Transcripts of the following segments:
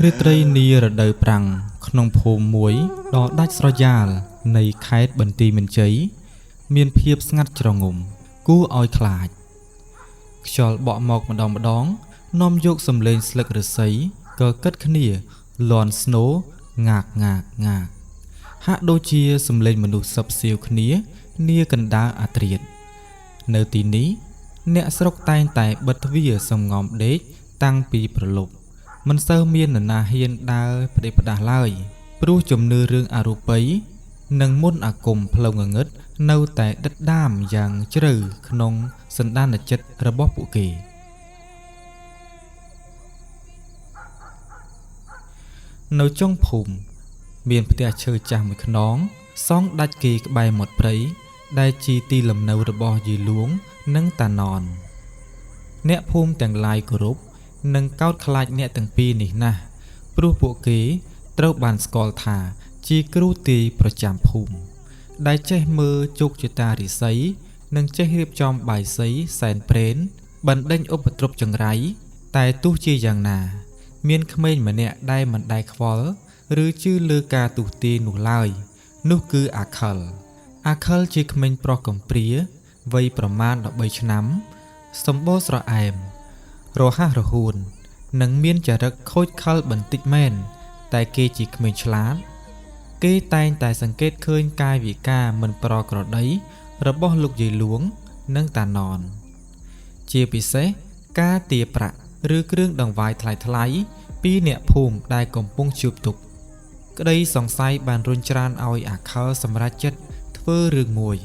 រាត្រីនារដូវប្រាំងក្នុងភូមិមួយដ៏ដាច់ស្រយាលនៃខេត្តបន្ទាយមានជ័យមានភាពស្ងាត់ជ្រងំគួរឲ្យខ្លាចខ្យល់បក់មកម្ដងនាំយកសំឡេងស្លឹកឫស្សីក៏កិតគ្នាលាន់ស្នូរងាកហាក់ដូចជាសំឡេងមនុស្សសឹបសៀវគ្នានាកណ្ដាលអាធ្រាត្រនៅទីនេះអ្នកស្រុកតែងតែបិទទ្វារសំងំដេកតាំងពីព្រលប់មិនសូវមាននរណាហ៊ានដើរផ្ដេសផ្ដាសឡើយព្រោះជំនឿរឿងអរូបីនិងមន្តអាគមផ្លូវងងឹតនៅតែដិតដាមយ៉ាងជ្រៅក្នុងសន្តានចិត្តរបស់ពួកគេនៅចុងភូមិមានផ្ទះឈើចាស់មួយខ្នងសង់ដាច់គេក្បែរមាត់ព្រៃដែលជាទីលំនៅរបស់យាយលួងនិងតាណនអ្នកភូមិទាំងឡាយគោរពនិងកោតខ្លាចអ្នកទាំងពីរនេះណាស់ព្រោះពួកគេត្រូវបានស្គាល់ថាជាគ្រូទាយប្រចាំភូមិដែលចេះមើលជោគជតារិស័យនិងចេះរៀបចំបាយសីសែនព្រេនបណ្ដេញឧបទ្រពចង្រៃតែទោះជាយ៉ាងណាមានក្មេងម្នាក់ដែលមិនដែលខ្វល់ឬជឿលើការទុះទាយនោះឡើយនោះគឺអាខិលជាក្មេងប្រុសកំព្រាវ័យប្រមាណ13ឆ្នាំសម្បូរស្រអែមរហ័សរហួននិងមានចរិតខូចខលបន្តិចមែនតែគេជាក្មេងឆ្លាតគេតែងតែសង្កេតឃើញកាយវិការមិនប្រក្រតីរបស់លោកយាយលួងនិងតាណនជាពិសេសការទារប្រាក់ឬគ្រឿងដង្វាយថ្លៃពីអ្នកភូមិដែលកំពុងជួបទុក្ខក្តីសង្ស័យបានរុញច្រានឲ្យអាខិលសម្រេចចិត្តធ្វើរឿងមួយ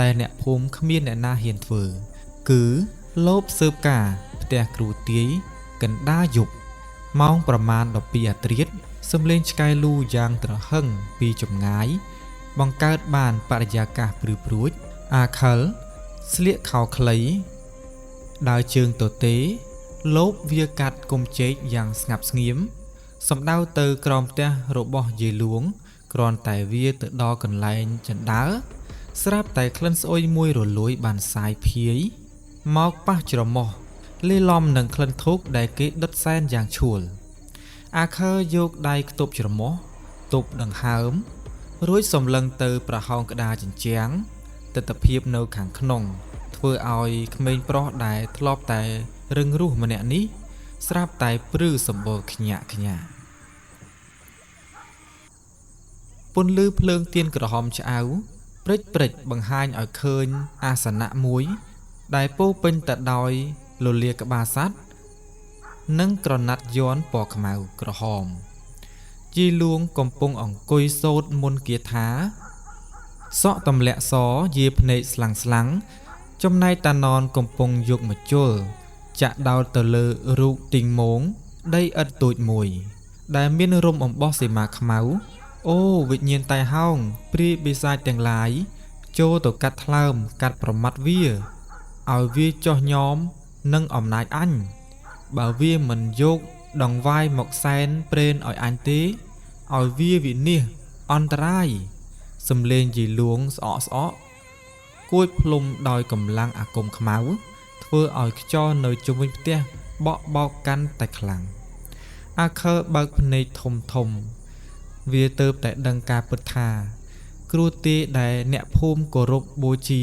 ដែលអ្នកភូមិគ្មានអ្នកណាហ៊ានធ្វើគឺលបស៊ើបការផ្ទះគ្រូទាយកណ្ដាលយប់ម៉ោងប្រមាណ12អាធ្រាត្រសំឡេងឆ្កែលូយ៉ាងទ្រហឹងពីចម្ងាយបង្កើតបានបរិយាកាសព្រឺព្រួចអាខិលស្លៀកខោខ្លីដើរជើងទទេលបវាកាត់គុំជែកយ៉ាងស្ងប់ស្ងៀមសំដៅទៅក្រោមផ្ទះរបស់យាយលួងគ្រាន់តែវាទៅដល់កន្លែងចណ្ដើស្រាប់តែក្លិនស្អុយមួយរលួយបានសាយភាយមកប៉ះច្រមុះលេឡំនឹងក្លិនធូបដែលគេដុតសែនយ៉ាងឆួលអាខើយកដៃខ្ទប់ច្រមុះទប់ដង្ហើមរួចសម្លឹងទៅប្រហោងក្តារជញ្ជាំងទិដ្ឋភាពនៅខាងក្នុងធ្វើឲ្យក្មេងប្រុសដែលធ្លាប់តែរឹងរូសម្នាក់នេះស្រាប់តែព្រឺសម្បូរខ្ញាក់ពន្លឺភ្លើងទៀនក្រហមឆ្អៅព្រិចបង្ហាញឲ្យឃើញអាសនៈមួយដែលពោពេញទៅដោយលលាក្បាលសត្វនិងក្រណាត់យ័ន្តពណ៌ខ្មៅក្រហមជីលួងកំពុងអង្គុយសូត្រមន្តគាថាសក់ទម្លាក់សយាភ្នែកស្លាំងចំណែកតាណនកំពុងយកម្ជុលចាក់ដោតទៅលើរូបទីងមងដីឥដ្ឋទូចមួយដែលមានរំអំបោះសីមាខ្មៅអូវិញ្ញាណតៃហោងព្រាយបិសាចទាំងឡាយចូលទៅកាត់ថ្លើមកាត់ប្រមាត់វាឲ្យវាចោះញោមនឹងអំណាចអញបើវាមិនយកដង្វាយមកសែនព្រេនឲ្យអញទេឲ្យវាវិនាសអន្តរាយសំលេងយាយលួងស្អកគួចផ្លុំដោយកម្លាំងអាគមខ្មៅធ្វើឲ្យខ្យល់នៅជុំវិញផ្ទះបក់បោកកាន់តែខ្លាំងអាខើបើកភ្នែកធំវាទៅតែដឹងការពិតថាគ្រូទាយដែលអ្នកភូមិគោរពបូជា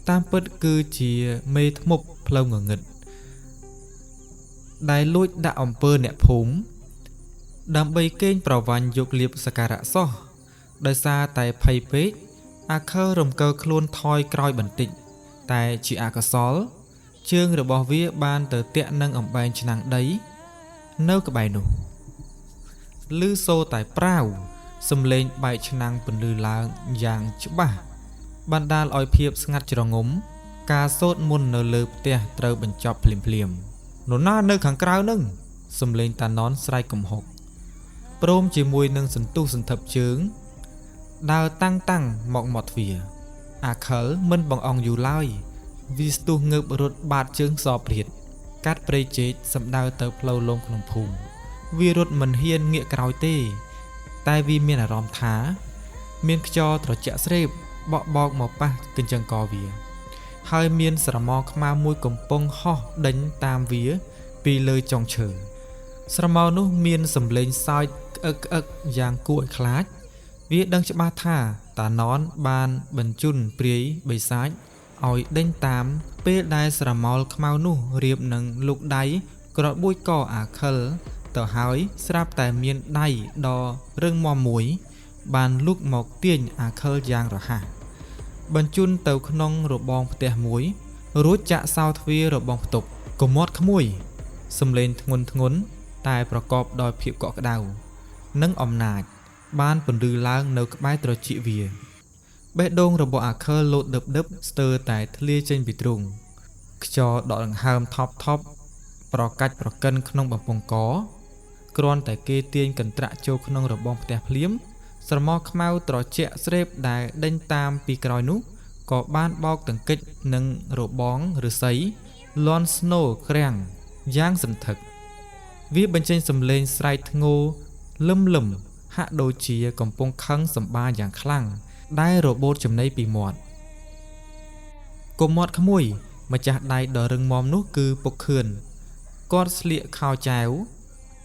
តាមពិតគឺជាមេធ្មប់ផ្លូវងងឹតដែលលួចដាក់អំពើអ្នកភូមិដើម្បីកេងប្រវ័ញ្ចយកលៀបសក្ការៈសោះដោយសារតែភ័យពេកអាខើរំកើខ្លួនថយក្រោយបន្តិចតែជាអកុសលជើងរបស់វាបានទៅតាក់នឹងអំបែងឆ្នាំងដីនៅក្បែរនោះឮសូរតែប្រាវសំឡេងបែកឆ្នាំងពន្លឺឡើងយ៉ាងច្បាស់បណ្ដាលឲ្យភាពស្ងាត់ជ្រងំការសូត្រមន្តនៅលើផ្ទះត្រូវបញ្ចប់ភ្លាមនរណានៅខាងក្រៅនឹងសំឡេងតាណនស្រែកកំហុកព្រមជាមួយនឹងសន្ទុះសន្ធឹបជើងដើរតាំងមកមាត់ទ្វារអាខិលមិនបងអង់យូរឡើយវាស្ទុះងើបរត់បាតជើងសព្រាតកាត់ព្រៃចេកសម្ដៅទៅផ្លូវលំក្នុងភូមិវារត់មិនហ៊ានងាកក្រោយទេតែវាមានអារម្មណ៍ថាមានខ្យល់ត្រជាក់ស្រេបបក់បោកមកប៉ះកញ្ចឹងកវាហើយមានស្រមោលខ្មៅមួយកំពុងហោះដេញតាមវាពីលើចុងឈើ ស្រមោលនោះមានសំឡេងសើចក្អឹកក្អឹកយ៉ាងគួរឲ្យខ្លាចវាដឹងច្បាស់ថាតាណនបានបញ្ជូនព្រាយបិសាចឲ្យដេញតាមពេលដែលស្រមោលខ្មៅនោះរៀបនឹងលោកដៃក្របួយកអាខិលទៅហើយស្រាប់តែមានដៃដ៏រឹងមាំមួយបានលូកមកទាញអាខិលយ៉ាងរហ័សបញ្ជូនទៅក្នុងរបងផ្ទះមួយរួចចាក់សោទ្វាររបងផ្ទប់កុំមាត់ក្មួយសំឡេងធ្ងន់ធ្ងរតែប្រកបដោយភាពកក់ក្ដៅនិងអំណាចបានពន្លឺឡើងនៅក្បែរត្រចៀកវាបេះដូងរបស់អាខិលលោតដឹបស្ទើរតែធ្លាចេញពីទ្រូងខ្យល់ដកដង្ហើមថប់ប្រកាច់ប្រកិនក្នុងបំពង់កគ្រាន់តែគេទាញកន្ត្រាក់ចូលក្នុងរបងផ្ទះភ្លាមស្រមោលខ្មៅត្រជាក់ស្រេបដែលដេញតាមពីក្រោយនោះក៏បានបោកទង្គិចនឹងរបងឫស្សីលន់ស្នូក្រាំងយ៉ាងសន្ធឹកវាបញ្ចេញសំឡេងស្រែកធ្ងោលឹមហាក់ដូចជាកំពុងខឹងសម្បាយ៉ាងខ្លាំងដែលរបូតចំណីពីមាត់កុំមាត់ក្មួយម្ចាស់ដៃដ៏រឹងមាំនោះគឺពុកខឿនគាត់ស្លៀកខោចែវ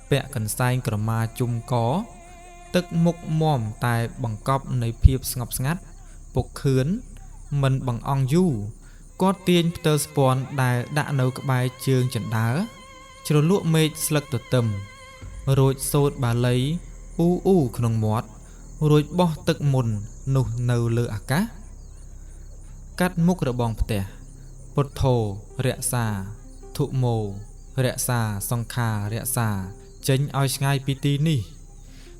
ពាក់កន្សែងក្រមាជុំកទឹកមុខមាំតែបង្កប់នៃភាពស្ងប់ស្ងាត់ពុកខឿនមិនបង្អង់យូរគាត់ទាញផ្ទើស្ពាន់ដែលដាក់នៅក្បែរជើងចណ្ដើជ្រលក់មេឃស្លឹកទទឹមរួចសូត្របាលីអ៊ូក្នុងមាត់រួចបោះទឹកមុននោះនៅលើអាកាសកាត់មុខរបងផ្ទះពុទ្ធោរក្សាធុមោរក្សាសង្ខារក្សាចេញឲ្យឆ្ងាយពីទីនេះ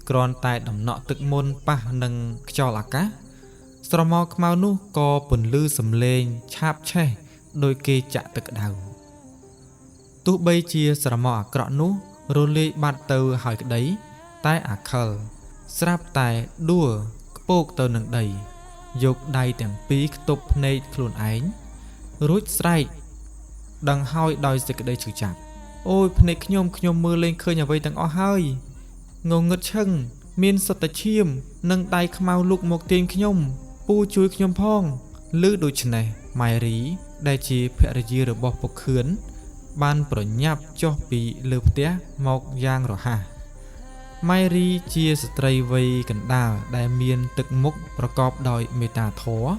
គ្រាន់តែដំណក់ទឹកមុនប៉ះនឹងខ្យល់អាកាសស្រមោលខ្មៅនោះក៏ពន្លឺសំឡេងឆាបឆេះដោយគេចាក់ទឹកក្តៅទោះបីជាស្រមោលអាក្រក់នោះរលាយបាត់ទៅហើយក្តីតែអាខិលស្រាប់តែដួលខ្ពកទៅនឹងដីយកដៃទាំងពីរខ្ទប់ភ្នែកខ្លួនឯងរួចស្រែកដឹងហើយដោយសេចក្តីឈឺចាប់អូយភ្នែកខ្ញុំមើលលេងឃើញអ្វីទាំងអស់ហើយងងឹតឈឹងមានសត្វតាឈាមនិងដៃខ្មៅលូកមកទាញខ្ញុំពូជួយខ្ញុំផងឮដូច្នេះម៉ៃរីដែលជាភរិយារបស់ពុកខឿនបានប្រញាប់ចុះពីលើផ្ទះមកយ៉ាងរហ័សម៉ៃរីជាស្ត្រីវ័យកណ្ដាលដែលមានទឹកមុខប្រកបដោយមេត្តាធម៌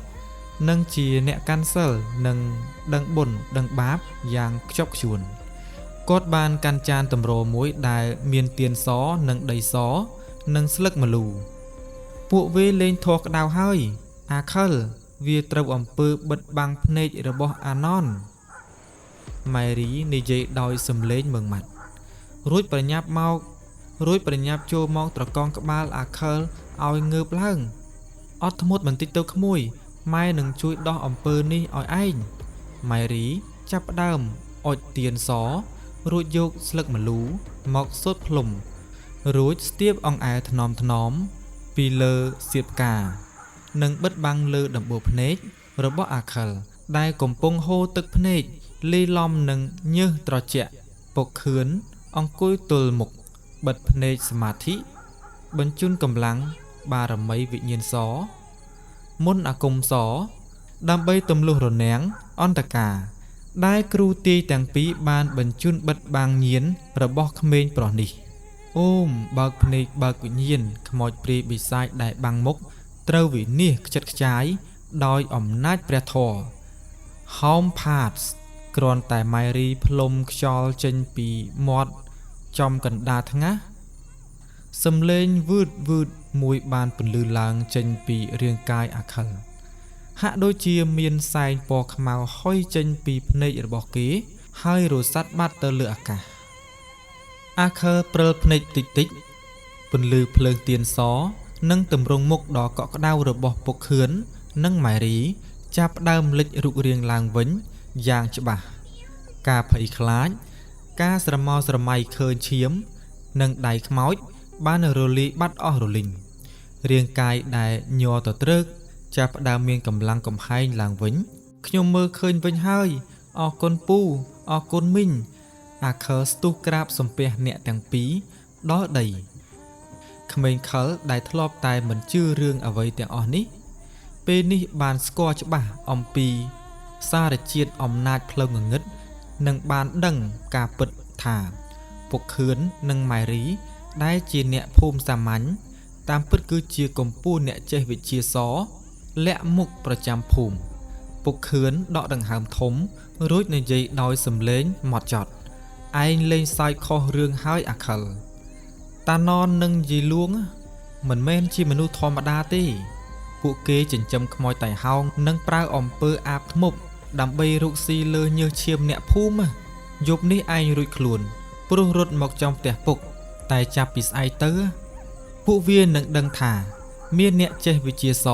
និងជាអ្នកកាន់សិលនិងដឹងបុណ្យដឹងបាបយ៉ាងខ្ជាប់ខ្ជួនគាត់បានកាន់ចានតម្រមួយដែលមានទៀនសនិងដីសនិងស្លឹកម្លូពួកវាលេងធေါ်ក្តៅហើយអាខិលវាត្រូវអំពើបិទបាំងភ្នែករបស់អាណនម៉ៃរីនិយាយដោយសំឡេងម៉ឺងម៉ាត់រួចប្រញាប់ចូលមកត្រកងក្បាលអាខិលឲ្យងើបឡើងអត់ធ្មត់បន្តិចទៅក្មួយម៉ែនឹងជួយដោះអំពើនេះឲ្យឯងម៉ៃរីចាប់ផ្ដើមអុជទៀនសរួចយកស្លឹកម្លូមកសូត្រភ្លុំរួចស្ទាបអង្អែលថ្នមពីលើសៀបផ្កានិងបិទបាំងលើដំបូលភ្នែករបស់អាខិលដែលកំពុងហូរទឹកភ្នែកលាយឡំនឹងញើសត្រជាក់ពុកខឿនអង្គុយទល់មុខបិទភ្នែកសមាធិបញ្ជូនកម្លាំងបារមីវិញ្ញាណសមុនអាគមសដើម្បីទម្លុះរនាំងអន្តការដែលគ្រូទាយទាំងពីរបានបញ្ជូនបិទបាំងញៀនរបស់ក្មេងប្រុសនេះអូមបើកភ្នែកបើកវិញ្ញាណខ្មោចព្រាយបិសាចដែលបាំងមុខត្រូវវិនិច្ឆ័យខ្ចិតខ្ចាយដោយអំណាចព្រះធម៌ហោមផាតគ្រាន់តែម៉ៃរីផ្លុំខ្យល់ចេញពីមាត់ចំកណ្ដាលថ្ងាសសំឡេងវឺតមួយបានពន្លឺឡើងចេញពីរាងកាយអាខិលហាក់ដូចជាមានសែងពណ៌ខ្មៅហុយចេញពីភ្នែករបស់គេហើយរសាត់បាត់ទៅលើអាកាសអាខិលព្រិលភ្នែកតិចពន្លឺភ្លើងទៀនសនិងទម្រង់មុខដ៏កក់ក្ដៅរបស់ពុកខឿននិងម៉ៃរីចាប់ផ្ដើមលេចរូបរាងឡើងវិញយ៉ាងច្បាស់ការភ័យខ្លាចការស្រមោលស្រមៃឃើញឈាមនិងដៃខ្មោចបានរលាយបាត់អស់រលីងរាងកាយដែលញ័រទៅត្រឹកចាប់ផ្ដើមមានកម្លាំងកំហែងឡើងវិញខ្ញុំមើលឃើញវិញហើយអរគុណពូអរគុណមីងអាខិលស្ទុះក្រាបសំពះអ្នកទាំងពីរដល់ដីក្មេងខិលដែលធ្លាប់តែមិនជឿរឿងអ្វីទាំងអស់នេះពេលនេះបានស្គាល់ច្បាស់អំពីសារជាតិអំណាចផ្លូវងងឹតនិងបានដឹងការពិតថា ពុកខឿននិងម៉ៃរីដែលជាអ្នកភូមិសាមញ្ញតាមពិតគឺជាកម្ពុជាអ្នកចេះវិជាសលាក់មុខប្រចាំភូមិពុកខឿនដកដង្ហើមធំរួចនិយាយដោយសំឡេងម៉ត់ចត់ឯងលេងសើចខុសរឿងហើយអាខិលតាណននិងយាយលួងមិនមែនជាមនុស្សធម្មតាទេពួកគេចិញ្ចឹមខ្មោចតៃហោងនិងប្រើអំពើអាបធ្មប់ដើម្បីរកស៊ីលើញើសឈាមអ្នកភូមិយប់នេះឯងរួចខ្លួនព្រោះរត់មកចំផ្ទះពុកតែចាប់ពីស្អែកទៅពួកវានឹងដឹងថាមានអ្នកចេះវិជាស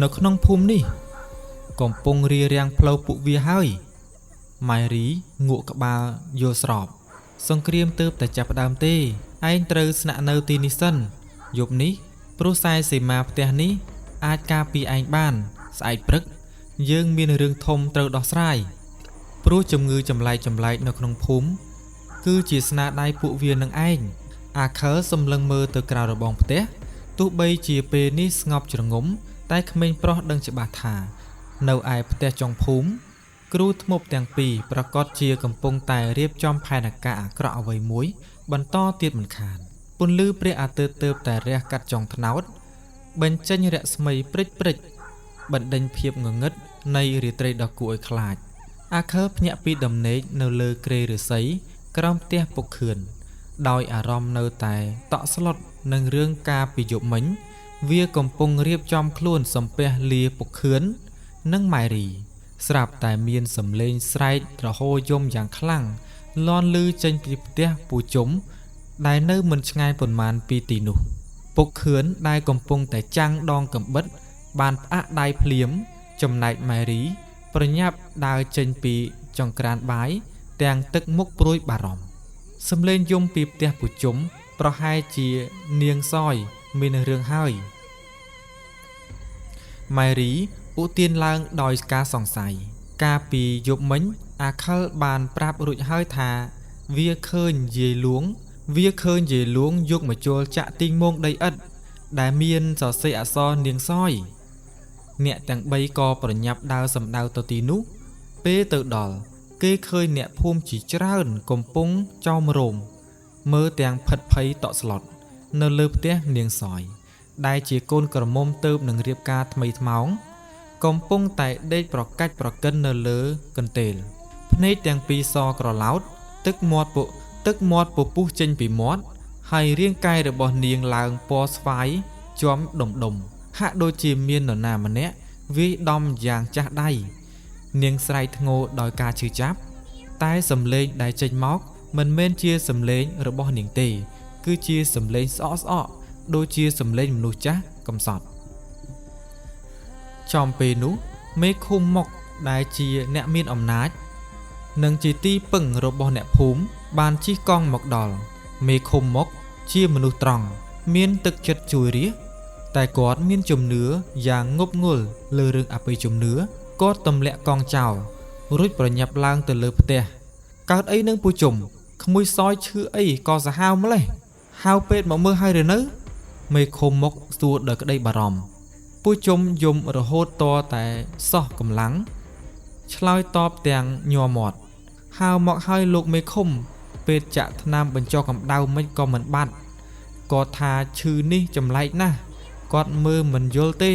នៅក្នុងភូមិនេះកំពុងរារាំងផ្លូវពួកវាហើយម៉ៃរីងក់ក្បាលយល់ស្របសង្គ្រាមទើបតែចាប់ផ្ដើមទេឯងត្រូវស្នាក់នៅទីនេះសិនយប់នេះព្រោះខ្សែសីមាផ្ទះនេះអាចការពារឯងបានស្អែកព្រឹកយើងមានរឿងធំត្រូវដោះស្រាយព្រោះជំងឺចម្លែកនៅក្នុងភូមិគឺជាស្នាដៃពួកវានឹងឯងអាខើសម្លឹងមើលទៅក្រៅរបងផ្ទះទោះបីជាពេលនេះស្ងប់ជ្រងំតែក្មេងប្រុសដឹងច្បាស់ថានៅឯផ្ទះចុងភូមិគ្រូធ្មប់ទាំងពីរប្រកាសជាកំពុងតែរៀបចំផែនការអាក្រក់អ្វីមួយបន្តទៀតមិនខានពន្លឺព្រះអាទិត្យទើបតែរះកាត់ចុងត្នោតបញ្ចេញរស្មីព្រិចបណ្ដេញភាពងងឹតនៃរាត្រីដ៏គួរឲ្យខ្លាចអាខើភ្ញាក់ពីដំណេកនៅលើគ្រែឫស្សីក្រោមផ្ទះពុកខឿនដោយអារម្មណ៍នៅតែតក់ស្លុតនឹងរឿងការពីយប់មិញវាកំពុងរៀបចំខ្លួនសំពះលាពុកខឿននិងម៉ៃរីស្រាប់តែមានសំឡេងស្រែករហូរយំយ៉ាងខ្លាំងលាន់ឮចេញពីផ្ទះពូជុំដែលនៅមិនឆ្ងាយប៉ុន្មានពីទីនោះពុកខឿនដែលកំពុងតែចាំងដងកំបិតបានផ្អាក់ដៃភ្លាមចំណែកម៉ែរីប្រញាប់ដើរចេញពីចង្ក្រានបាយទាំងទឹកមុខព្រួយបារម្ភសំឡេងយំពីផ្ទះពូជុំប្រហែលជានាងសយមានរឿងហើយម៉ែរីឧទានឡើងដោយការសង្ស័យកាលពីយប់មិញអាខិលបានប្រាប់រួចហើយថាវាឃើញយាយលួងយកមកជុលចាក់ទីងមងដីឥដ្ឋដែលមានសរសេរអក្សរនាងសយអ្នកទាំង3ក៏ប្រញាប់ដើរសម្ដៅទៅទីនោះពេលទៅដល់គេឃើញអ្នកភូមិជាច្រើនកំពុងចោមរោមមើលទាំងផិតភ័យតក់ស្លុតនៅលើផ្ទះនាងសយដែលជាកូនក្រមុំទៅនឹងរៀបការថ្មីថ្មោងកំពុងតែដេកប្រកាច់ប្រកិននៅលើកន្ទេលភ្នែកទាំងពីរសក្រឡោតទឹកមាត់ពពុះចេញពីមាត់ហើយរាងកាយរបស់នាងឡើងពណ៌ស្វាយជាំដុំហាក់ដូចជាមាននរណាម្នាក់វាយដំយ៉ាងចាស់ដៃនាងស្រែកធ្ងោដោយការឈឺចាប់តែសំឡេងដែលចេញមកមិនមែនជាសំឡេងរបស់នាងទេគឺជាសំឡេងស្អកដូចជាសំឡេងមនុស្សចាស់កំសត់ចំពេលនោះមេឃុំមុកដែលជាអ្នកមានអំណាចនិងជាទីពឹងរបស់អ្នកភូមិបានជិះកង់មកដល់មេឃុំមុកជាមនុស្សត្រង់មានទឹកចិត្តជួយរាស្ត្រតែគាត់មានជំនឿយ៉ាងងប់ងល់លើរឿងអបិយជំនឿគាត់ទម្លាក់កង់ចោលរួចប្រញាប់ឡើងទៅលើផ្ទះកើតអីនឹងពូជុំក្មួយសយឈឺអីក៏សាហាវម្លេះហៅពេទ្យមកមើលឲ្យឬនៅមេឃុំមុកសួរដោយក្តីបារម្ភពូជុំយំរហូតតតែសោះកម្លាំងឆ្លើយតបទាំងញ័រមាត់ហៅមកឲ្យលោកមេឃុំពេទ្យចាក់ថ្នាំបញ្ចុះកម្ដៅមិនក៏មិនបាត់គាត់ថាឈឺនេះចម្លែកណាស់គាត់មើលមិនយល់ទេ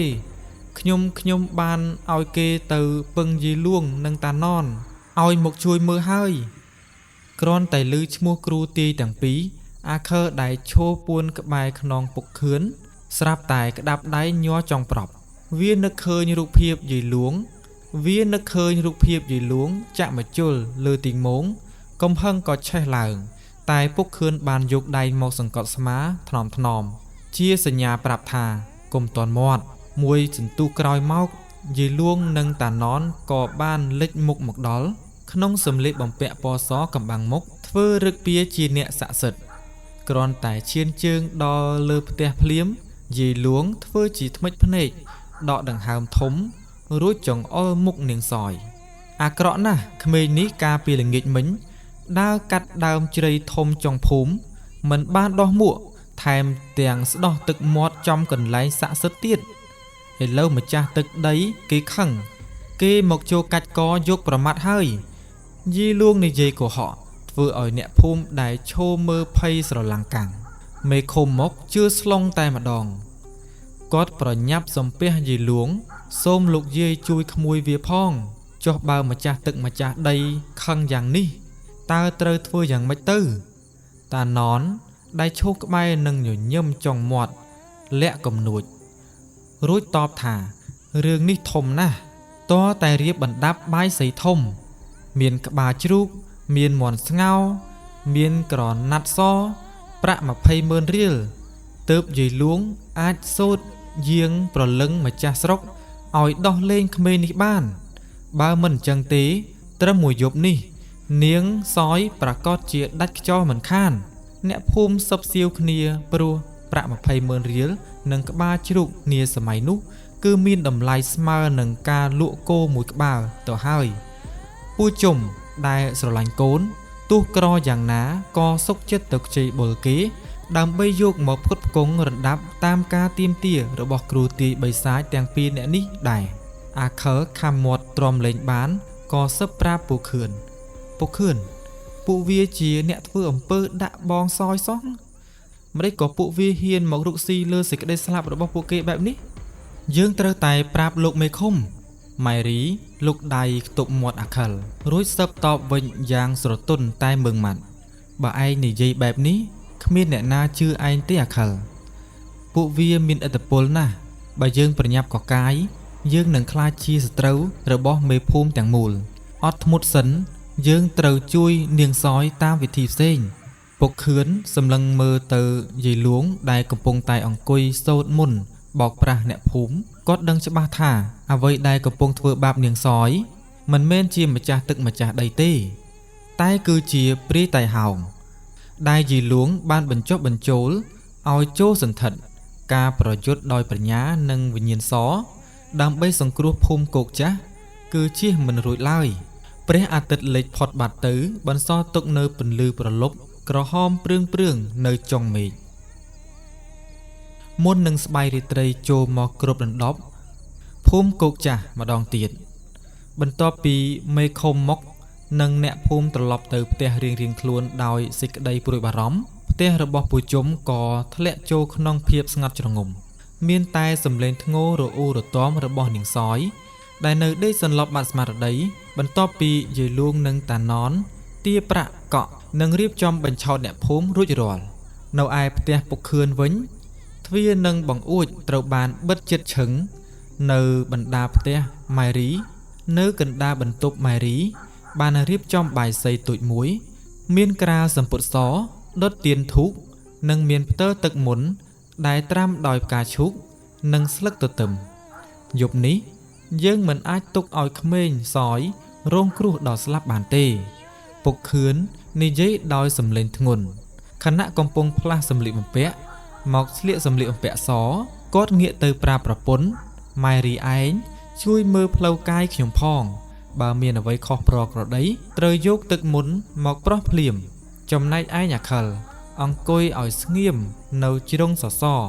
ខ្ញុំបានឲ្យគេទៅពឹងយាយលួងនិងតាណនឲ្យមកជួយមើលហើយគ្រាន់តែឮឈ្មោះគ្រូទាយទាំងពីរអាខើដែលឈោពួនក្បែរខ្នងពុកខឿនស្រាប់តែក្តាប់ដៃញ័រចង់ប្រប់វានឹកឃើញរូបភាពយាយលួងចាក់មកជុលលើទីងមងកំហឹងក៏ឆេះឡើងតែពុកខឿនបានយកដៃមកសង្កត់ស្មាថ្នមជាសញ្ញាប្រាប់ថាកុំតន់មាត់មួយសន្ទុះក្រោយមកយាយលួងនិងតាណនក៏បានលេចមុខមកដល់ក្នុងសម្លៀកបំពាក់ពណ៌សកំបាំងមុខធ្វើរឹកពីជាអ្នកស័ក្តិសិទ្ធិគ្រាន់តែឈានជើងដល់លើផ្ទះភ្លាមយាយលួងធ្វើជាថ្មិចភ្នែកដកដង្ហើមធំរួចចង្អុលមុខនាងសយអាក្រក់ណាស់ក្មេងនេះកាលពីល្ងាចមិញដើរកាត់ដើមជ្រៃធំចុងភូមិមិនបានដោះមួកថែមទាំងស្ដោះទឹកមាត់ចំកន្លែងស័ក្តិសិទ្ធិទៀតឥឡូវម្ចាស់ទឹកដីគេខឹងគេមកចូលកាច់កយកប្រមាត់ហើយយាយលួងនិយាយកុហក ធ្វើឲ្យអ្នកភូមិដែលឈោមើលភ័យស្រឡាំងកាំងមេឃុំមកជឿស្លងតែម្ដងគាត់ប្រញាប់សំពះយាយលួងសូមលោកយាយជួយក្មួយវាផងចុះបើម្ចាស់ទឹកម្ចាស់ដីខឹងយ៉ាងនេះតើត្រូវធ្វើយ៉ាងម៉េចទៅតាណនដែលឈោក្បែរនឹងញញឹមចុងមាត់លាក់កំនួចរួចតបថារឿងនេះធំណាស់តើតែរៀបបណ្ដាប់បាយសីធំមានក្បាលជ្រូកមានមាន់ស្ងោមានក្រណាត់សប្រាក់200000រៀលទើបយាយលួងអាចសូត្រយាងប្រលឹងម្ចាស់ស្រុកឲ្យដោះលែងក្មេងនេះបានបើមិនអញ្ចឹងទេត្រឹមមួយយប់នេះនាងសយប្រកាសជាដាច់ខ្យល់មិនខានអ្នកភូមិសឹបសៀវគ្នាព្រោះប្រាក់200000រៀលនិងក្បាលជ្រូកនាសម័យនោះគឺមានតម្លៃស្មើនឹងការលក់គោមួយក្បាលទៅហើយពូជុំដែលស្រឡាញ់កូនទោះក្រយ៉ាងណាក៏សុខចិត្តទៅខ្ចីបុលគេដើម្បីយកមកផ្គត់ផ្គង់រណ្ដាប់តាមការទាមទាររបស់គ្រូទាយបិសាចទាំងពីរអ្នកនេះដែរអាខើខំមាត់ទ្រាំលេងបានក៏សឹបប្រាប់ពូខឿនពួកវាជាអ្នកធ្វើអំពើដាក់បងសយសោះម្ដេចក៏ពួកវាហ៊ានមករកស៊ីលើសេចក្តីស្លាប់របស់ពួកគេបែបនេះយើងត្រូវតែប្រាប់លោកមេឃុំម៉ៃរីលោកដៃខ្ទប់មាត់អាខិលរួចសឹបតបវិញយ៉ាងស្រទន់តែមឹងម៉ាត់បើឯងនិយាយបែបនេះគ្មានអ្នកណាជឿឯងទេអាខិលពួកវាមានឥទ្ធិពលណាស់បើយើងប្រញាប់កកាយយើងនឹងខ្លាចជាសត្រូវរបស់មេភូមិទាំងមូលអត់ធ្មត់សិនយើងត្រូវជួយនាងសយតាមវិធីផ្សេងពុកខឿនសម្លឹងមើលទៅយាយលួងដែលកំពុងតែអង្គុយសូត្រមន្តបោកប្រាស់អ្នកភូមិគាត់ដឹងច្បាស់ថាអ្វីដែលកំពុងធ្វើបាបនាងសយមិនមែនជាម្ចាស់ទឹកម្ចាស់ដីទេតែគឺជាព្រាយតៃហោងដែលយាយលួងបានបញ្ចុះបញ្ចូលឲ្យចូលសន្ធិដ្ឋការប្រយុទ្ធដោយបញ្ញានិងវិញ្ញាណសដើម្បីសង្គ្រោះភូមិគោកចាស់គឺជៀសមិនរួចឡើយព្រះអាទិត្យលិចផុតបាត់ទៅបន្សល់ទុកនៅពន្លឺប្រលប់ក្រហមព្រឿងនៅចុងមេឃមុននឹងស្បៃរាត្រីចូលមកគ្រប់ដណ្ដប់ភូមិគោកចាស់ម្ដងទៀតបន្ទាប់ពីមេឃុំមកនិងអ្នកភូមិត្រឡប់ទៅផ្ទះរៀងៗខ្លួនដោយសេចក្តីព្រួយបារម្ភផ្ទះរបស់ពូជុំក៏ធ្លាក់ចូលក្នុងភាពស្ងាត់ជ្រងំមានតែសំឡេងធ្ងររអ៊ូរទាំរបស់នាងសយដែលនៅដេកសន្លប់បាត់ស្មារតីបន្ទាប់ពីយាយលួងនិងតាណនទាប្រាក់កក់និងរៀបចំបញ្ឆោតអ្នកភូមិរួចរាល់នៅឯផ្ទះពុកខឿនវិញទ្វារនិងបង្អួចត្រូវបានបិទជិតឈឹងនៅបណ្ដាផ្ទះម៉ៃរីនៅកណ្ដាលបន្ទប់ម៉ៃរីបានរៀបចំបាយសីតូចមួយមានក្រាលសម្ពុតសដុតទៀនធូបនិងមានផ្ទើទឹកមុនដែលត្រាំដោយផ្កាឈូកនិងស្លឹកទទឹមយប់នេះយើងមិនអាចទុកឲ្យក្មេងសយរងគ្រោះដល់ស្លាប់បានទេពុកខឿននិយាយដោយសំឡេងធ្ងន់ខណៈកំពុងផ្លាស់សម្លៀកបំពាក់មកស្លៀកសម្លៀកបំពាក់សគាត់ងាកទៅប្រាប់ប្រពន្ធម៉ែរីឯងជួយមើលផ្លូវកាយខ្ញុំផងបើមានអ្វីខុសប្រក្រតីត្រូវយកទឹកមុនមកប្រោះភ្លាមចំណែកឯងអាខិលអង្គុយឲ្យស្ងៀមនៅជ្រុងសសរ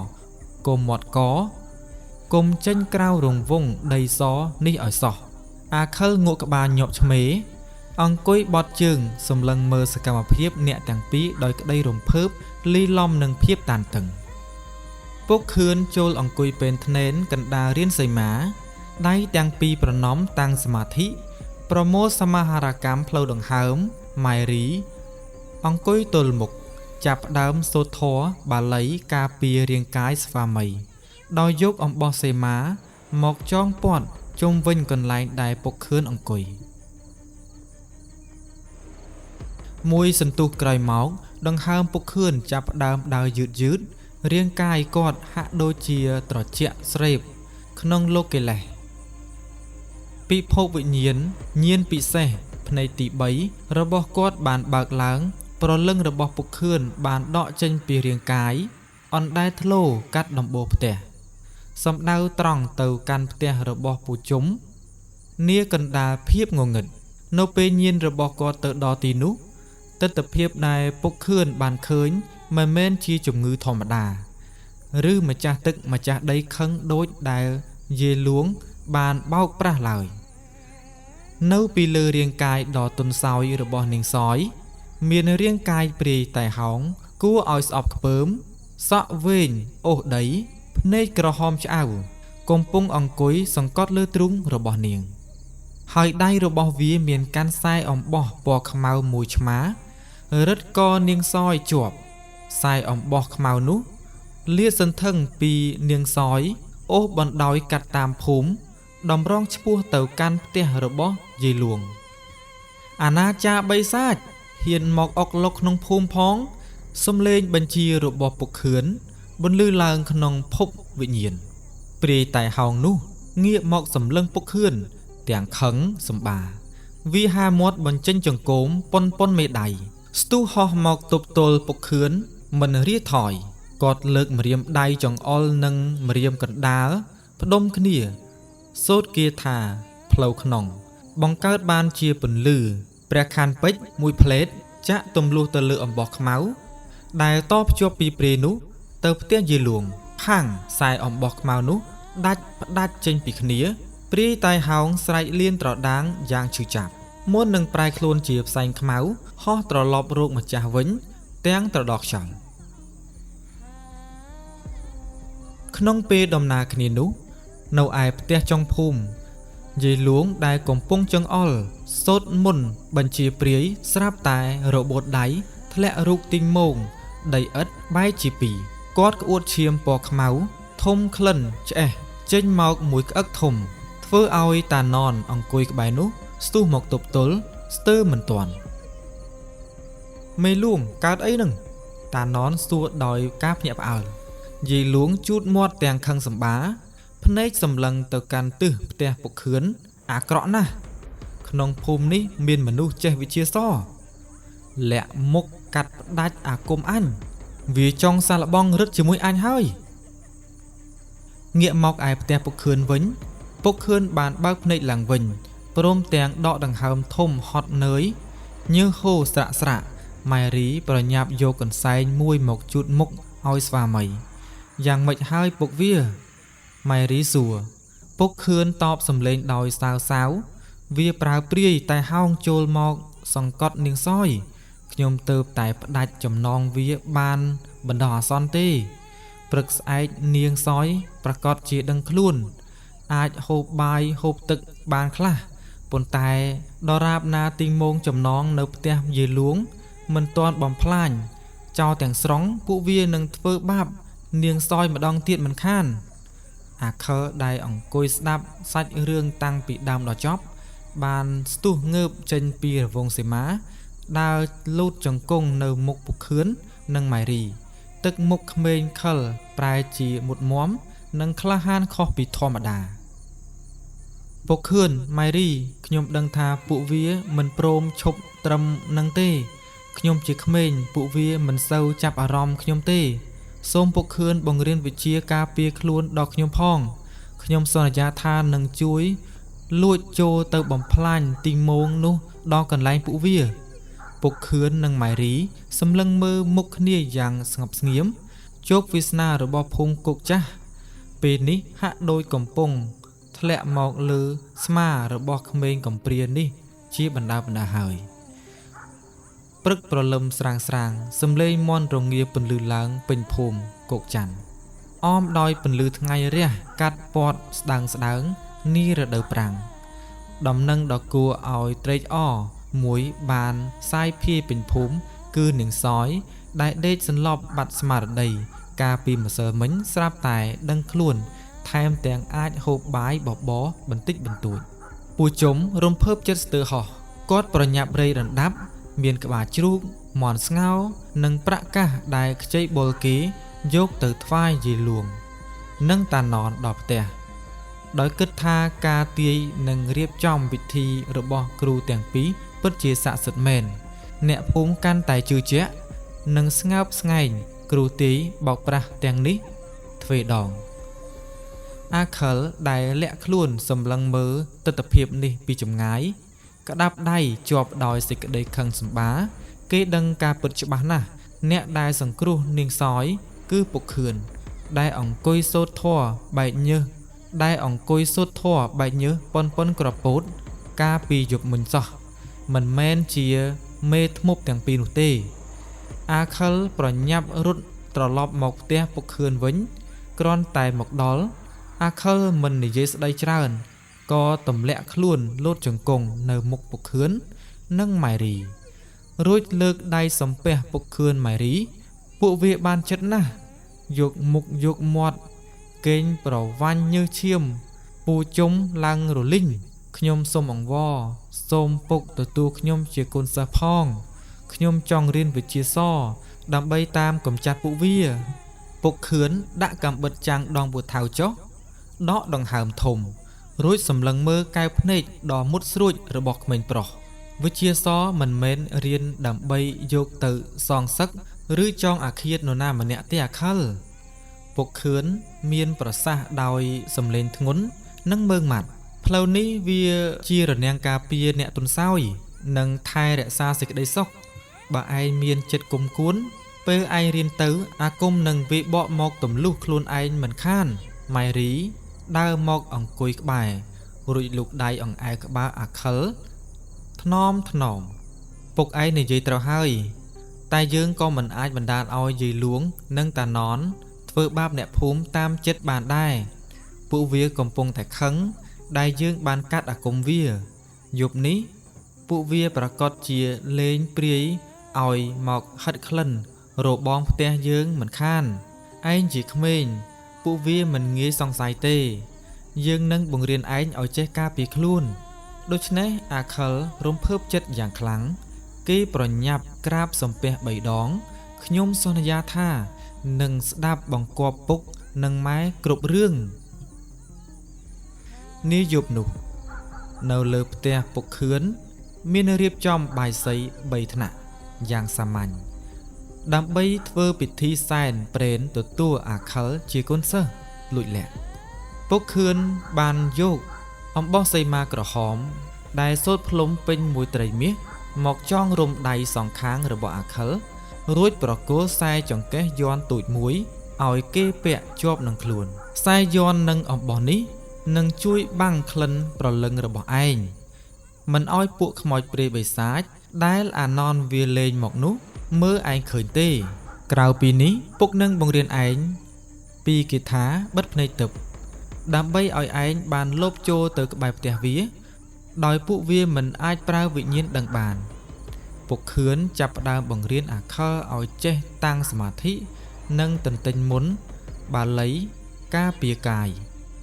កុំមាត់កគុំចេញក្រៅរង្វង់ដីសនេះឲ្យសោះអាខិលងក់ក្បាលញាប់ឆ្មេអង្គុយបត់ជើងសម្លឹងមើលសកម្មភាពអ្នកទាំងពីរដោយក្តីរំភើបលីឡំនឹងភាពតានតឹងពុកខឿនចូលអង្គុយពេនធ្នែនកណ្ដាលរៀនសីមាដៃទាំងពីរប្រណម្យតាំងសមាធិប្រមូលសមាហារកម្មផ្លូវដង្ហើមម៉ៃរីអង្គុយទល់មុខចាប់ផ្ដើមសូត្រធម៌បាលីការពាររាងកាយស្វាមីដោយយកអំបោះសេមាមកចងព័ទ្ធជុំវិញកន្លែងដែលពុកខឿនអង្គុយមួយសន្ទុះក្រោយមកដង្ហើមពុកខឿនចាប់ផ្ដើមដើរយឺតរាងកាយគាត់ហាក់ដូចជាត្រជាក់ស្រេបក្នុងលោកកិលេសពិភពវិញ្ញាណញាណពិសេសផ្នែកទី3របស់គាត់បានបើកឡើងប្រលឹងរបស់ពុកខឿនបានដកចេញពីរាងកាយអណ្ដែតធ្លោកាត់ដំបូលផ្ទះសំដៅត្រង់ទៅកាន់ផ្ទះរបស់ពូជុំនាកណ្ដាលភាពងងឹតនៅពេលញាណរបស់គាត់ទៅដល់ទីនោះទិដ្ឋភាពដែលពុកខឿនបានឃើញមិនមែនជាជំងឺធម្មតាឬម្ចាស់ទឹកម្ចាស់ដីខឹងដូចដែលយាយលួងបានបោកប្រាស់ឡើយនៅពីលើរាងកាយដ៏ទន់សោយរបស់នាងសយ មានរាងកាយព្រាយតែហោងគួរឲ្យស្អប់ខ្ពើមសក់វែងអូសដីភ្នែកក្រហមឆ្អៅកំពុងអង្គុយសង្កត់លើទ្រូងរបស់នាងហើយដៃរបស់វាមានកាន់ខ្សែអំបោះពណ៌ខ្មៅមួយឆ្មារឹតកនាងសយជាប់ខ្សែអំបោះខ្មៅនោះលាតសន្ធឹងពីនាងសយអូសបណ្ដោយកាត់តាមភូមិតម្រង់ឆ្ពោះទៅកាន់ផ្ទះរបស់យាយលួងអាណាចារ្យបិសាចហ៊ានមកអុកលុកក្នុងភូមិផងសំលេងបញ្ជារបស់ពុកខឿនបន្លឺឡើងក្នុងភពវិញ្ញាណព្រាយតែហោងនោះងាកមកសម្លឹងពុកខឿនទាំងខឹងសម្បាវាហាមាត់បញ្ចេញចង្កូមប៉ុនមេដៃស្ទុះហោះមកទប់ទល់ពុកខឿនមិនរៀថយគាត់លើកម្រាមដៃចង្អុលនិងម្រាមកណ្ដាលផ្ដុំគ្នាសូត្រគាថាផ្លូវក្នុងបង្កើតបានជាពន្លឺព្រះខ័នពេជ្រមួយផ្លេតចាក់ទម្លុះទៅលើអំបោះខ្មៅដែលតភ្ជាប់ពីព្រាយនោះទៅផ្ទះយាយលួងផាំងខ្សែអំបោះខ្មៅនោះដាច់ផ្ដាច់ចេញពីគ្នាព្រាយតែហោងស្រែកលៀនត្រដាងយ៉ាងឈឺចាប់មុននឹងប្រែខ្លួនជាផ្សែងខ្មៅហោះត្រឡប់រកម្ចាស់វិញទាំងត្រដោះខ្យល់ក្នុងពេលដំណើរគ្នានោះនៅឯផ្ទះចុងភូមិយាយលួងដែលកំពុងចង្អុលសូត្រមន្តបញ្ជាព្រាយស្រាប់តែរបូតដៃធ្លាក់រូបទីងមងដីឥដ្ឋបែកជាពីរគាត់ក្អួតឈាមពណ៌ខ្មៅធំក្លិនឆ្អេះចេញមកមួយក្អឹកធំធ្វើឲ្យតាណនអង្គុយក្បែរនោះស្ទុះមកទប់ទល់ស្ទើរមិនទាន់មេលួងកើតអីនឹងតាណនសួរដោយការភ្ញាក់ផ្អើលយាយលួងជូតមាត់ទាំងខឹងសម្បាភ្នែកសម្លឹងទៅកាន់ទិសផ្ទះពុកខឿនអាក្រក់ណាស់ក្នុងភូមិនេះមានមនុស្សចេះវិជាសលាក់មុខកាត់ផ្ដាច់អាគមអញវាចង់សាឡបងរឹតជាមួយអញហើយងាកមកឯផ្ទះពុកខឿនវិញពុកខឿនបានបើកភ្នែកឡើងវិញព្រមទាំងដកដង្ហើមធំហត់នឿយញើសហូរស្រាក់ម៉ែរីប្រញាប់យកកន្សែងមួយមកជូតមុខឲ្យស្វាមីយ៉ាងម៉េចហើយពុកវាម៉ែរីសួរពុកខឿនតបសំឡេងដោយសាវវាប្រើព្រាយតែហោងចូលមកសង្កត់នាងសយខ្ញុំទៅតែផ្ដាច់ចំណងវាបានបណ្ដោះអាសន្នទេព្រឹកស្អែកនាងសយប្រកាសជាដឹងខ្លួនអាចហូបបាយហូបទឹកបានខ្លះប៉ុន្តែដរាបណាទីងមងចំណងនៅផ្ទះយាយលួងមិនទាន់បំផ្លាញចោលទាំងស្រុងពួកវានឹងធ្វើបាបនាងសយម្ដងទៀតមិនខានអាខើដែលអង្គុយស្ដាប់សាច់រឿងតាំងពីដើមដល់ចប់បានស្ទុះងើបចេញពីរវងសីមាដើរលូតចង្គង់នៅមុខពុកខឿននិងម៉ៃរីទឹកមុខក្មេងខិលប្រែជាមុតមមនិងក្លាហានខុសពីធម្មតាពុកខឿនម៉ៃរីខ្ញុំដឹងថាពួកវាមិនព្រមឈប់ត្រឹមនឹងទេខ្ញុំជាក្មេងពួកវាមិនសូវចាប់អារម្មណ៍ខ្ញុំទេសូមពុកខឿនបង្រៀនវិជ្ជាការពារខ្លួនដល់ខ្ញុំផងខ្ញុំសន្យាថានឹងជួយលួចចូលទៅបំផ្លាញទីងមងនោះដល់កន្លែងពួកវាពុកខឿននិងម៉ៃរីសម្លឹងមើលមុខគ្នាយ៉ាងស្ងប់ស្ងៀមជោគវាសនារបស់ភូមិគុកចាស់ពេលនេះហាក់ដូចកំពុងធ្លាក់មកលើស្មារបស់ក្មេងកំព្រានេះជាបណ្ដាហើយព្រឹកព្រលឹមស្រាងសំឡេងមន់រងាពន្លឺឡើងពេញភូមិគោកច័ន្ទអមដោយពន្លឺថ្ងៃរះកាត់ពតស្ដើងនារដូវប្រាំងដំណឹងដ៏គួរឲ្យត្រេកអរមួយបានសាយភាយពេញភូមិគឺនាងសយដែលដេកសន្លប់បាត់ស្មារតីកាលពីម្សិលមិញស្រាប់តែដឹងខ្លួនថែមទាំងអាចហូបបាយបបរបន្តិចបន្តួចពូជុំរំភើបចិត្តស្ទើរហោះគាត់ប្រញាប់រៃរណ្ដាប់មានក្បាលជ្រូកមន់ស្ងោនិងប្រាក់កាសដែលខ្ចីបុលគេយកទៅថ្វាយយាយលួងនិងតាណនដល់ផ្ទះដោយគិតថាការទាយនិងរៀបចំពិធីរបស់គ្រូទាំងពីរពិតជាស័ក្តិសិទ្ធិមែនអ្នកភូមិកាន់តែជឿជាក់និងស្ងើបស្ងែងគ្រូទាយបោកប្រាស់ទាំងនេះទ្វេដងអាខិលដែលលាក់ខ្លួនសម្លឹងមើលទស្សនភាពនេះពីចម្ងាយក្តាប់ដៃជាប់ដោយសេចក្តីខឹងសម្បាគេដឹងការពិតច្បាស់ណាស់អ្នកដែលសង្គ្រោះនាងសយគឺពុកខឿនដែលអង្គុយសូត្រធម៌បែកញើសប៉ុនក្រពោតកាលពីយប់មិញសោះមិនមែនជា មេធ្មប់ទាំងពីរនោះទេអាខិលប្រញាប់រត់ត្រឡប់មកផ្ទះពុកខឿនវិញគ្រាន់តែមកដល់អាខិលមិននិយាយស្ដីច្រើនក៏ទម្លាក់ខ្លួនលោតជង្គង់នៅមុខពុកខឿននិងម៉ៃរីរួចលើកដៃសំពះពុកខឿនម៉ៃរីពួកវាបានចិត្តណាស់យកមុខយកមាត់កេងប្រវាញ់ញើសឈាមពូជុំឡើងរលីងខ្ញុំសូមអង្វរសូមពុកទទួលខ្ញុំជាកូនសិស្សផងខ្ញុំចង់រៀនវិជ្ជាសដើម្បីតាមកំចាត់ពួកវាពុកខឿនដាក់កាំបិតចាំងដងពូថៅចុះដកដង្ហើមធំរួចសម្លឹងមើលកែវភ្នែកដ៏មុតស្រួចរបស់ក្មេងប្រុសវិជ្ជាសមិនមែនរៀនដើម្បីយកទៅសងសឹកឬចងអាឃាតនរណាម្នាក់ទេអាខិលពុកខឿនមានប្រសាសន៍ដោយសំឡេងធ្ងន់និងមើងម៉ាត់ផ្លូវនេះវាជារនាំងការពារអ្នកទុនសោយនិងថែរក្សាសេចក្តីសុខបើឯងមានចិត្តគុំគួនពេលឯងរៀនទៅអាគមនឹងវាបកមកទម្លុះខ្លួនឯងមិនខានម៉ៃរីដើរមកអង្គុយក្បែររួចលូកដៃអង្អែលក្បាលអាខិលថ្នមពុកឯងនិយាយត្រូវហើយតែយើងក៏មិនអាចបណ្ដាលឲ្យយាយលួងនិងតាណនធ្វើបាបអ្នកភូមិតាមចិត្តបានដែរពួកវាកំពុងតែខឹងដែលយើងបានកាត់អាគមវាយប់នេះពួកវាប្រកាសជាលេងព្រាយឲ្យមកហិតក្លិនរបងផ្ទះយើងមិនខានឯងជាក្មេងពួកវាមិនងាយសង្ស័យទេយើងនឹងបង្រៀនឯងឲ្យចេះការពារខ្លួនដូច្នេះអាខិលរំភើបចិត្តយ៉ាងខ្លាំងគេប្រញាប់ក្រាបសំពះ3ដងខ្ញុំសន្យាថានឹងស្ដាប់បង្គាប់ពុកនិងម៉ែគ្រប់រឿងនាយប់នោះនៅលើផ្ទះពុកខឿនមានរៀបចំបាយសី3ថ្នាក់យ៉ាងសាមញ្ញដើម្បីធ្វើពិធីសែនព្រេនទទួលអាខិលជាកូនសិស្សលួចលាក់ពុកខឿនបានយកអំបោះសីមាក្រហមដែលសូត្រផ្លុំពេញមួយត្រីមាសមកចងរុំដៃសងខាងរបស់អាខិលរួចប្រគល់ខ្សែចង្កេះយ័ន្តទូចមួយឲ្យគេពាក់ជាប់នឹងខ្លួនខ្សែយ័ន្តនិងអំបោះនេះនឹងជួយបាំងក្លិនប្រលឹងរបស់ឯងមិនឲ្យពួកខ្មោចព្រាយបិសាចដែលអាណនវាលេងមកនោះមើលឯងឃើញទេក្រៅពីនេះពុកនឹងបង្រៀនឯងពីគាថាបិទភ្នែកទឹកដើម្បីឲ្យឯងបានលបចូលទៅក្បែរផ្ទះវាដោយពួកវាមិនអាចប្រើវិញ្ញាណដឹងបានពុកខឿនចាប់ផ្ដើមបង្រៀនអាខិលឲ្យចេះតាំងសមាធិនិងទន្ទិញមុនបាលីការពារកាយ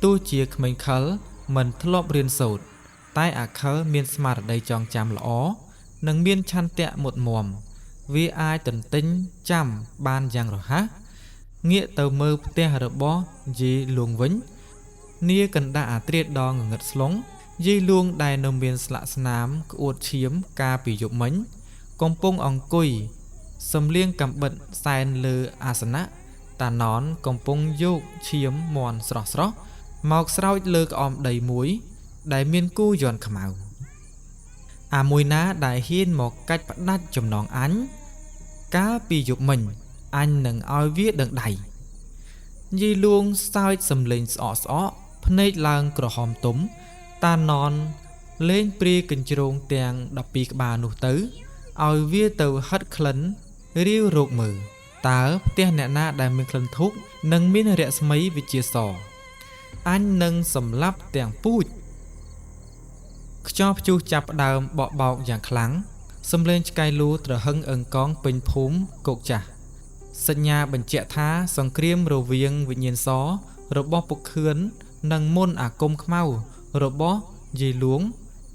ទោះជាក្មេងខិលមិនធ្លាប់រៀនសូត្រតែអាខិលមានស្មារតីចងចាំល្អនិងមានឆន្ទៈមុតមមវាអាចទន្ទិញចាំបានយ៉ាងរហ័សងាកទៅមើលផ្ទះរបស់យាយលួងវិញនាកណ្ដាអាត្រៀតដងងងឹតស្លុងយាយលួងដែលនៅមានស្លាកស្នាមក្អួតឈាមកាលពីយប់មិញកំពុងអង្គុយសំលៀងកំបិតសែនលើអាសនៈតាណនកំពុងយកឈាមមន់ស្រស់មកស្រោចលើក្អមដីមួយដែលមានគូយ័ន្តខ្មៅអាមួយណាដែលហ៊ានមកកាច់ផ្ដាច់ចំណងអញកាលពីយប់មិញអញនឹងឲ្យវាដឹងដៃយាយលួងសើចសំឡេងស្អកភ្នែកឡើងក្រហមទុំតាណនលេងព្រាកញ្ជ្រោងទាំង12ក្បាលនោះទៅឲ្យវាទៅហិតក្លិនរាវរោគមើលតើផ្ទះអ្នកណាដែលមានក្លិនធូបនិងមានរស្មីវិជាសអញនឹងសម្លាប់ទាំងពូជខ្យល់ព្យុះចាប់ផ្ដើមបក់បោកយ៉ាងខ្លាំងសំឡេងឆ្កែលូត្រហឹងអឹងកងពេញភូមិគោកចាស់សញ្ញាបញ្ជាក់ថាសង្គ្រាមរវាងវិញ្ញាណសរបស់ពុកខឿននិងមន្តអាគមខ្មៅរបស់យាយលួង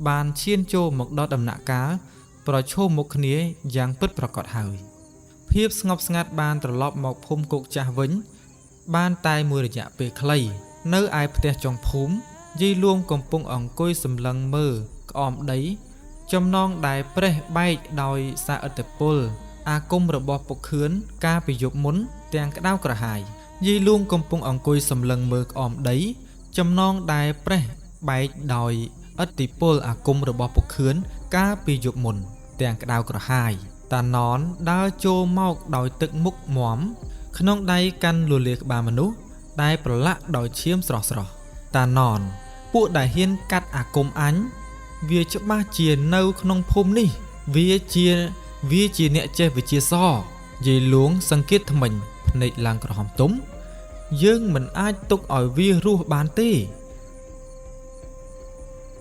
បានឈានចូលមកដល់ដំណាក់កាលប្រឈមមុខគ្នាយ៉ាងពិតប្រាកដហើយភាពស្ងប់ស្ងាត់បានត្រឡប់មកភូមិគោកចាស់វិញបានតែមួយរយៈពេលខ្លីនៅឯផ្ទះចុងភូមិយាយលួងកំពុងអង្គុយសម្លឹងមើលក្អមដីចំណងដែលប្រេះបែកដោយសារឥទ្ធិពលអាគមរបស់ពុកខឿនកាលពីយប់មុនទាំងក្តៅក្រហាយយាយលួងកំពុងអង្គុយសម្លឹងមើលក្អមដីចំណងដែលប្រេះបែកដោយឥទ្ធិពលអាគមរបស់ពុកខឿនកាលពីយប់មុនទាំងក្តៅក្រហាយតាណនដើរចូលមកដោយទឹកមុខមាំក្នុងដៃកាន់លលាក្បាលមនុស្សដែលប្រឡាក់ដោយឈាមស្រស់តាណនពួកដែលហ៊ានកាត់អាគមអញវាច្បាស់ជានៅក្នុងភូមិនេះ វាជាអ្នកចេះវិជាសយាយលួងសង្កេតថ្មិញភ្នែកឡើងក្រហមទុំយើងមិនអាចទុកឲ្យវារស់បានទេ